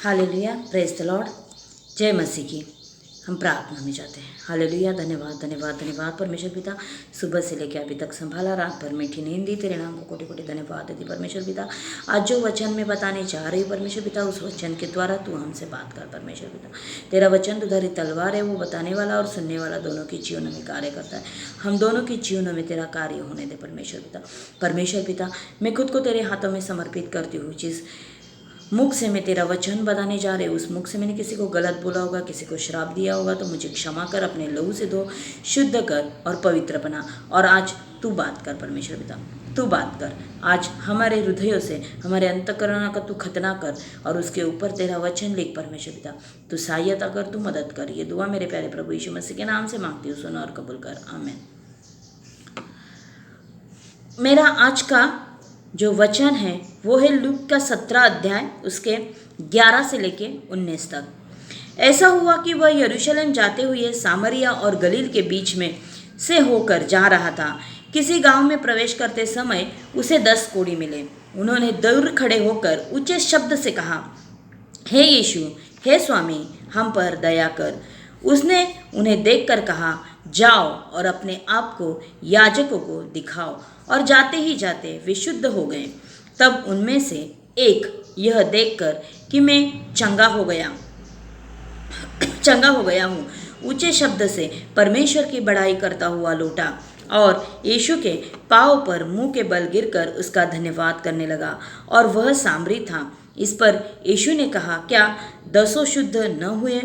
Hallelujah, praise the Lord. जय मसीह की। हम प्रार्थना में जाते हैं। हालेलुया, धन्यवाद धन्यवाद धन्यवाद परमेश्वर पिता, सुबह से लेकर अभी तक संभाला, रात भर मीठी नींद दी, तेरे नाम को कोटि कोटि धन्यवाद देती परमेश्वर पिता। आज जो वचन में बताने जा रही हूँ परमेश्वर पिता, उस वचन के द्वारा तू हमसे बात कर परमेश्वर पिता। तेरा वचन दुधारी तलवार है, वो बताने वाला और सुनने वाला दोनों के जीवनों में कार्य करता है। हम दोनों के जीवनों में तेरा कार्य होने दे परमेश्वर पिता। परमेश्वर पिता, मैं खुद को तेरे हाथों में समर्पित करती हूँ। जिस मुख से मैं तेरा वचन बताने जा रहे उस मुख से मैंने किसी को गलत बोला होगा, किसी को श्राप दिया होगा, तो मुझे क्षमा कर, अपने लहू से धो, शुद्ध कर और पवित्र बना। और आज तू बात कर परमेश्वर पिता, तू बात कर। आज हमारे हृदयों से, हमारे अंतःकरण का तू खतना कर और उसके ऊपर तेरा वचन लिख परमेश्वर पिता। तू सहायता कर, तू मदद कर। ये दुआ मेरे प्यारे प्रभु यीशु मसीह के नाम से मांगती हूँ, सुन और कबूल कर, आमीन। मेरा आज का जो वचन है वो है लूक का 17 अध्याय, उसके 11 से लेके 19 तक। ऐसा हुआ कि वह यरूशलेम जाते हुए सामरिया और गलील के बीच में से होकर जा रहा था। किसी गांव में प्रवेश करते समय उसे 10 कोढ़ी मिले। उन्होंने दूर खड़े होकर ऊंचे शब्द से कहा, हे यीशु, हे स्वामी, हम पर दया कर। उसने उन्हें देखकर कहा, जाओ और अपने आप को याजकों को दिखाओ। और जाते ही जाते वे शुद्ध हो गए। तब उनमें से एक यह देखकर कि मैं चंगा हो गया हूँ, ऊंचे शब्द से परमेश्वर की बड़ाई करता हुआ लौटा और यीशु के पाँव पर मुंह के बल गिरकर उसका धन्यवाद करने लगा। और वह सामरी था। इस पर यीशु ने कहा, क्या 10 शुद्ध न हुए?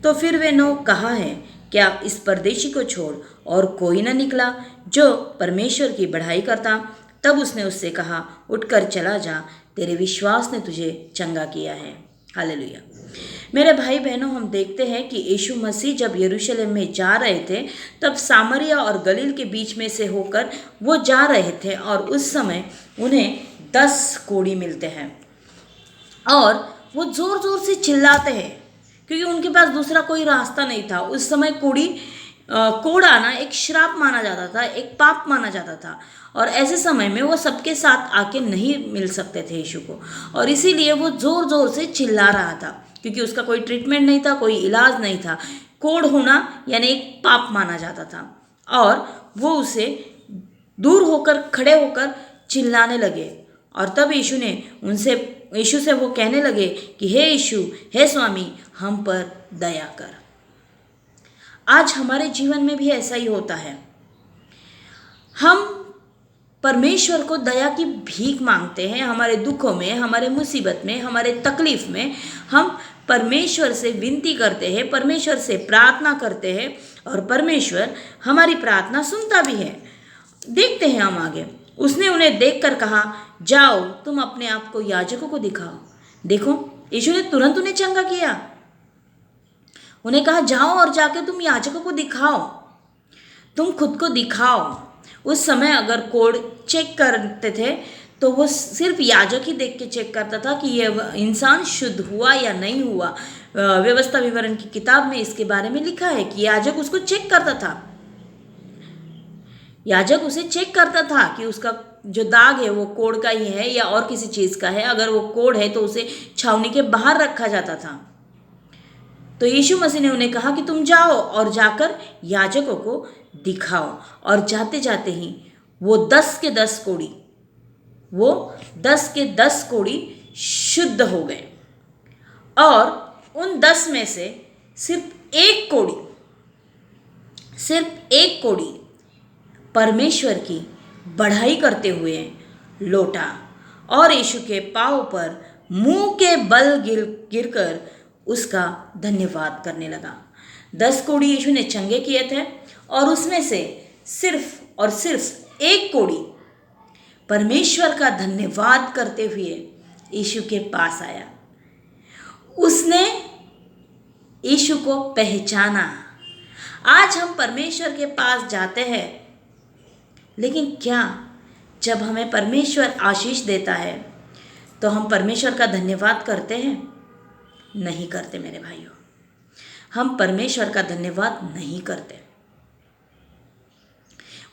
तो फिर वे 9 कहाँ हैं? क्या इस परदेशी को छोड़ और कोई न निकला जो परमेश्वर की बढ़ाई करता? तब उसने उससे कहा, उठकर चला जा, तेरे विश्वास ने तुझे चंगा किया है। हालेलुया। मेरे भाई बहनों, हम देखते हैं कि यीशु मसीह जब यरूशलेम में जा रहे थे तब सामरिया और गलील के बीच में से होकर वो जा रहे थे। और उस समय उन्हें 10 कोढ़ी मिलते हैं और वो जोर जोर से चिल्लाते हैं, क्योंकि उनके पास दूसरा कोई रास्ता नहीं था। उस समय कोढ़ आना एक श्राप माना जाता था, एक पाप माना जाता था। और ऐसे समय में वो सबके साथ आके नहीं मिल सकते थे यीशु को, और इसीलिए वो जोर जोर से चिल्ला रहा था, क्योंकि उसका कोई ट्रीटमेंट नहीं था, कोई इलाज नहीं था। कोढ़ होना यानी एक पाप माना जाता था। और वो उसे दूर होकर खड़े होकर चिल्लाने लगे। और तब यीशु से वो कहने लगे कि हे यीशु, हे स्वामी, हम पर दया कर। आज हमारे जीवन में भी ऐसा ही होता है। हम परमेश्वर को दया की भीख मांगते हैं। हमारे दुखों में, हमारे मुसीबत में, हमारे तकलीफ में हम परमेश्वर से विनती करते हैं, परमेश्वर से प्रार्थना करते हैं, और परमेश्वर हमारी प्रार्थना सुनता भी है। देखते हैं हम आगे। उसने उन्हें देखकर कहा, जाओ, तुम अपने आप को याजकों को दिखाओ। देखो, यीशु ने तुरंत उन्हें चंगा किया। उन्हें कहा, जाओ और जाके तुम याजकों को दिखाओ, तुम खुद को दिखाओ। उस समय अगर कोढ़ चेक करते थे तो वो सिर्फ याजक ही देख के चेक करता था कि ये इंसान शुद्ध हुआ या नहीं हुआ। व्यवस्था विवरण की किताब में इसके बारे में लिखा है कि याजक उसको चेक करता था। याजक उसे चेक करता था कि उसका जो दाग है वो कोढ़ का ही है या और किसी चीज़ का है। अगर वो कोढ़ है तो उसे छावनी के बाहर रखा जाता था। तो यीशु मसीह ने उन्हें कहा कि तुम जाओ और जाकर याजकों को दिखाओ। और जाते जाते ही वो 10 के 10 कोढ़ी शुद्ध हो गए। और उन 10 में से सिर्फ एक कोढ़ी परमेश्वर की बढ़ाई करते हुए लौटा और यीशु के पाँव पर मुंह के बल गिरकर उसका धन्यवाद करने लगा। 10 कोढ़ी यीशु ने चंगे किए थे, और उसमें से सिर्फ और सिर्फ एक कोढ़ी परमेश्वर का धन्यवाद करते हुए यीशु के पास आया। उसने यीशु को पहचाना। आज हम परमेश्वर के पास जाते हैं, लेकिन क्या जब हमें परमेश्वर आशीष देता है तो हम परमेश्वर का धन्यवाद करते हैं? नहीं करते मेरे भाइयों। हम परमेश्वर का धन्यवाद नहीं करते।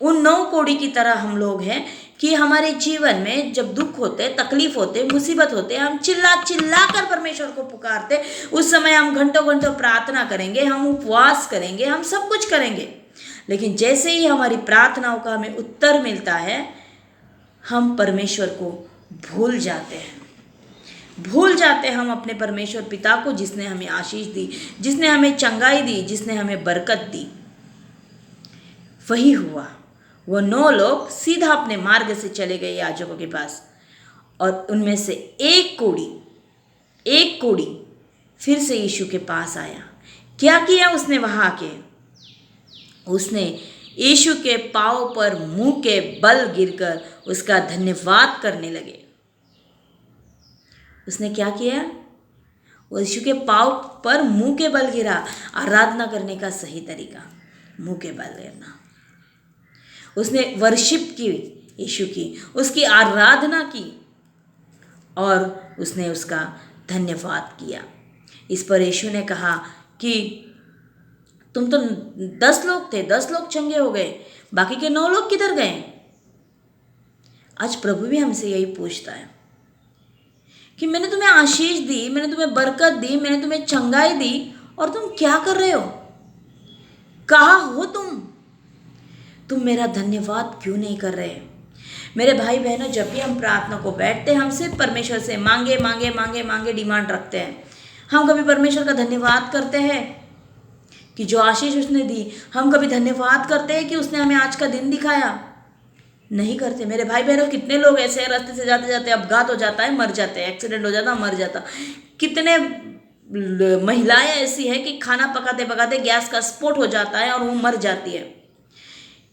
उन 9 कोड़ी की तरह हम लोग हैं कि हमारे जीवन में जब दुख होते, तकलीफ होते, मुसीबत होते, हम चिल्ला चिल्ला कर परमेश्वर को पुकारते, उस समय हम घंटों घंटों प्रार्थना करेंगे, हम उपवास करेंगे, हम सब कुछ करेंगे। लेकिन जैसे ही हमारी प्रार्थनाओं का हमें उत्तर मिलता है, हम परमेश्वर को भूल जाते हैं। भूल जाते हैं हम अपने परमेश्वर पिता को, जिसने हमें आशीष दी, जिसने हमें चंगाई दी, जिसने हमें बरकत दी। वही हुआ। वो 9 लोग सीधा अपने मार्ग से चले गए याजकों के पास, और उनमें से एक कोड़ी फिर से यीशु के पास आया। क्या किया उसने वहां आके? उसने यीशु के पांव पर मुंह के बल गिरकर उसका धन्यवाद करने लगे। उसने क्या किया? वो यीशु के पांव पर मुंह के बल गिरा। आराधना करने का सही तरीका मुंह के बल गिरना। उसने वर्शिप की, यीशु की, उसकी आराधना की, और उसने उसका धन्यवाद किया। इस पर यीशु ने कहा कि तुम तो 10 लोग थे, 10 लोग चंगे हो गए, बाकी के 9 लोग किधर गए? आज प्रभु भी हमसे यही पूछता है कि मैंने तुम्हें आशीष दी, मैंने तुम्हें बरकत दी, मैंने तुम्हें चंगाई दी, और तुम क्या कर रहे हो? कहाँ हो तुम मेरा धन्यवाद क्यों नहीं कर रहे? मेरे भाई बहनों, जब भी हम प्रार्थना को बैठते हैं, हम सिर्फ परमेश्वर से मांगे मांगे मांगे मांगे डिमांड रखते हैं। हम कभी परमेश्वर का धन्यवाद करते हैं कि जो आशीष उसने दी? हम कभी धन्यवाद करते हैं कि उसने हमें आज का दिन दिखाया? नहीं करते। मेरे भाई बहनों, कितने लोग ऐसे हैं, रास्ते से जाते जाते अपघात हो जाता है, मर जाते हैं, एक्सीडेंट हो जाता है, मर जाता। कितने महिलाएं ऐसी हैं कि खाना पकाते पकाते गैस का स्फोट हो जाता है और वो मर जाती है।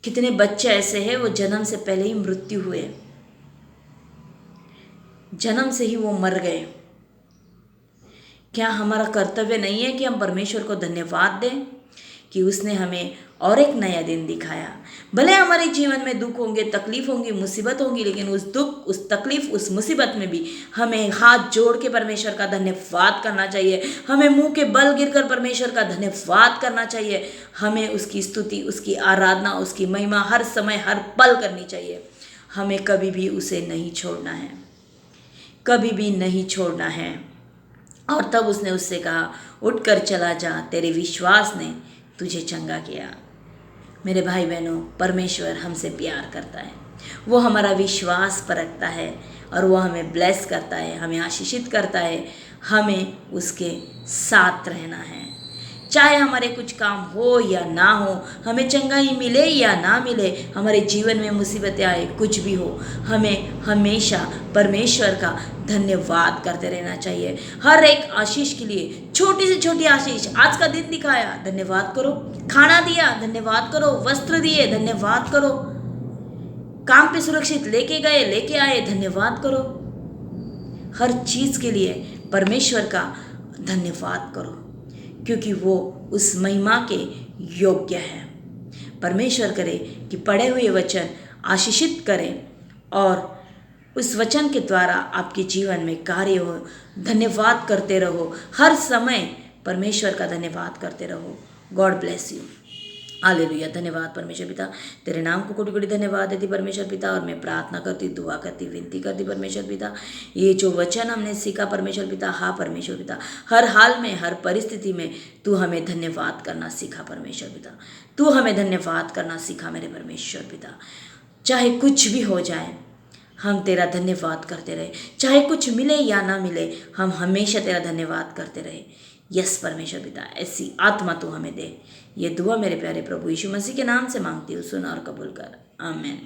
कितने बच्चे ऐसे हैं, वो जन्म से पहले ही मृत्यु हुए, जन्म से ही वो मर गए। क्या हमारा कर्तव्य नहीं है कि हम परमेश्वर को धन्यवाद दें कि उसने हमें और एक नया दिन दिखाया? भले हमारे जीवन में दुख होंगे, तकलीफ होंगी, मुसीबत होंगी, लेकिन उस दुख, उस तकलीफ, उस मुसीबत में भी हमें हाथ जोड़ के परमेश्वर का धन्यवाद करना चाहिए। हमें मुंह के बल गिरकर परमेश्वर का धन्यवाद करना चाहिए। हमें उसकी स्तुति, उसकी आराधना, उसकी महिमा हर समय, हर पल करनी चाहिए। हमें कभी भी उसे नहीं छोड़ना है, कभी भी नहीं छोड़ना है। और तब उसने उससे कहा, उठकर चला जा, तेरे विश्वास ने तुझे चंगा किया। मेरे भाई बहनों, परमेश्वर हमसे प्यार करता है। वो हमारा विश्वास परखता है और वो हमें ब्लेस करता है, हमें आशीषित करता है। हमें उसके साथ रहना है, चाहे हमारे कुछ काम हो या ना हो, हमें चंगाई मिले या ना मिले, हमारे जीवन में मुसीबतें आए, कुछ भी हो, हमें हमेशा परमेश्वर का धन्यवाद करते रहना चाहिए। हर एक आशीष के लिए, छोटी से छोटी आशीष, आज का दिन दिखाया, धन्यवाद करो। खाना दिया, धन्यवाद करो। वस्त्र दिए, धन्यवाद करो। काम पे सुरक्षित लेके गए, लेके आए, धन्यवाद करो। हर चीज के लिए परमेश्वर का धन्यवाद करो, क्योंकि वो उस महिमा के योग्य है। परमेश्वर करे कि पढ़े हुए वचन आशीषित करें और उस वचन के द्वारा आपके जीवन में कार्य हो। धन्यवाद करते रहो, हर समय परमेश्वर का धन्यवाद करते रहो। God bless you. हालेलुया। धन्यवाद परमेश्वर पिता, तेरे नाम को कोटि कोटि धन्यवाद देती परमेश्वर पिता। और मैं प्रार्थना करती, दुआ करती, विनती करती परमेश्वर पिता, ये जो वचन हमने सीखा परमेश्वर पिता, हाँ परमेश्वर पिता, हर हाल में, हर परिस्थिति में तू हमें धन्यवाद करना सीखा परमेश्वर पिता। तू हमें धन्यवाद करना सीखा मेरे परमेश्वर पिता। चाहे कुछ भी हो जाए, हम तेरा धन्यवाद करते रहे। चाहे कुछ मिले या ना मिले, हम हमेशा तेरा धन्यवाद करते रहे। यस परमेश्वर पिता, ऐसी आत्मा तू हमें दे। ये दुआ मेरे प्यारे प्रभु यीशु मसीह के नाम से मांगती हूँ, सुन और कबूल कर। आमीन।